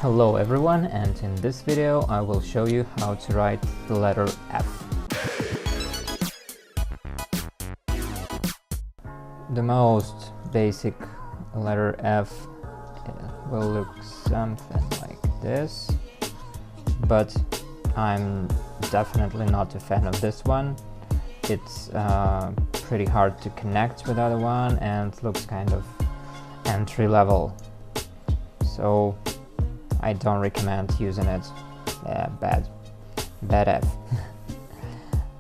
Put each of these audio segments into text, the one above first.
Hello everyone, and in this video I will show you how to write the letter F. The most basic letter F will look something like this, but I'm definitely not a fan of this one. It's pretty hard to connect with the other one and looks kind of entry level, so I don't recommend using it. Bad F.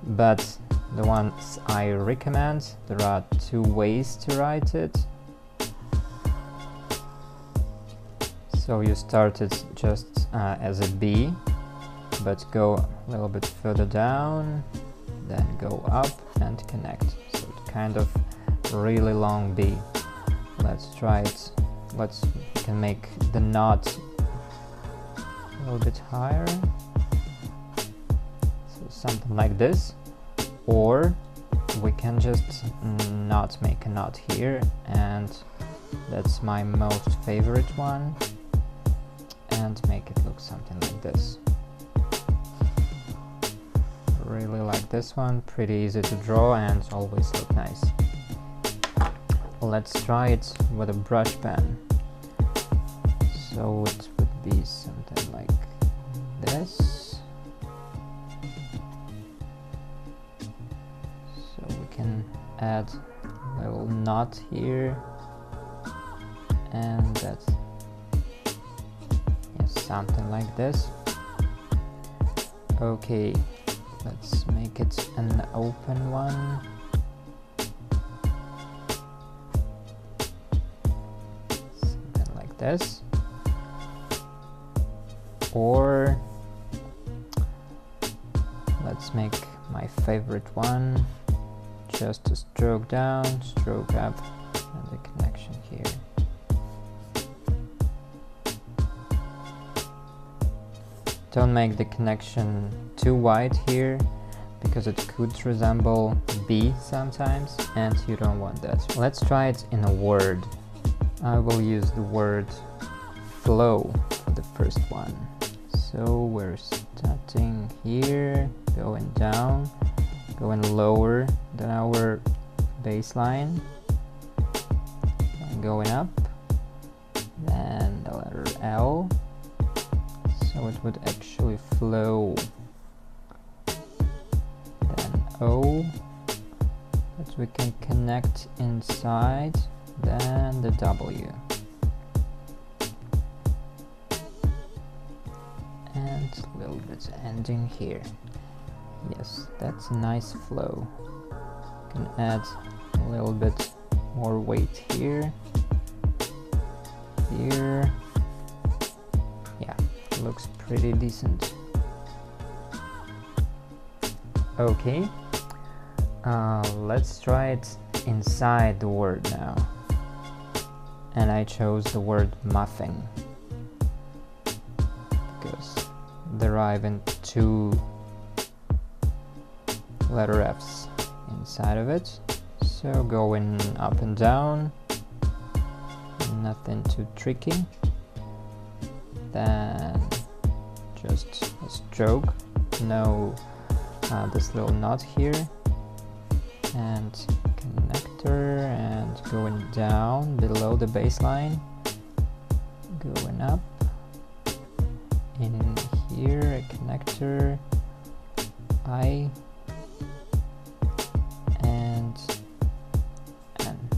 But the ones I recommend, there are two ways to write it. So you start it just as a B, but go a little bit further down, then go up and connect. So it's kind of really long B. Let's try it. We can make the knot a little bit higher, so something like this, or we can just not make a knot here, and that's my most favorite one, and make it look something like this. Really like this one, pretty easy to draw and always look nice. Let's try it with a brush pen. So it would be something like this. So we can add a little knot here, and that's something like this. Okay, let's make it an open one. Something like this. Or let's make my favorite one, just a stroke down, stroke up, and a connection here. Don't make the connection too wide here, because it could resemble B sometimes, and you don't want that. Let's try it in a word. I will use the word flow for the first one. So we're starting here, going down, going lower than our baseline, and going up, then the letter L, so it would actually flow, then O, but we can connect inside, then the W. And a little bit ending here. Yes, that's a nice flow. You can add a little bit more weight here. Here. Yeah, looks pretty decent. Okay, let's try it inside the word now. And I chose the word muffin, because there are even two letter F's inside of it. So going up and down, nothing too tricky. Then just a stroke, no this little knot here, and connector, and going down below the baseline, going up, in here a connector, I, and N.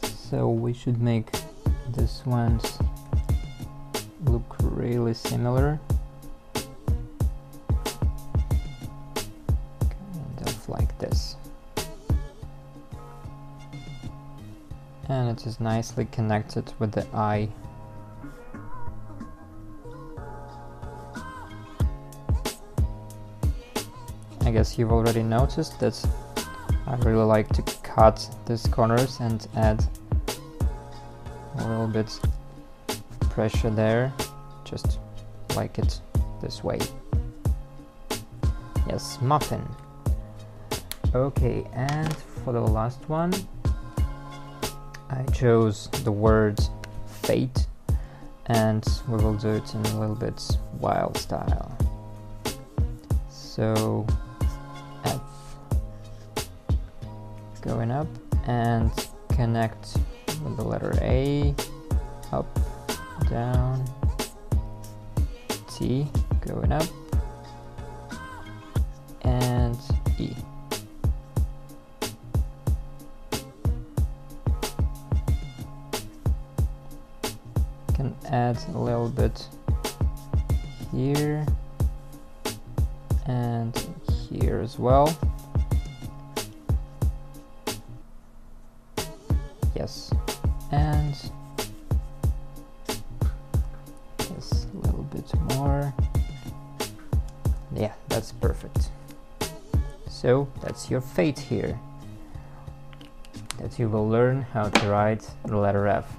So we should make this ones look really similar, kind of like this. And it is nicely connected with the I. I guess you've already noticed that I really like to cut these corners and add a little bit pressure there, just like it this way. Yes, muffin. Okay, and for the last one, I I chose the word fate, and we will do it in a little bit wild style. So F, going up, and connect with the letter A, up, down, T, going up, and E. Can add a little bit here and here as well. Yes, and yes, a little bit more. Yeah, that's perfect. So that's your fate here, that you will learn how to write the letter F.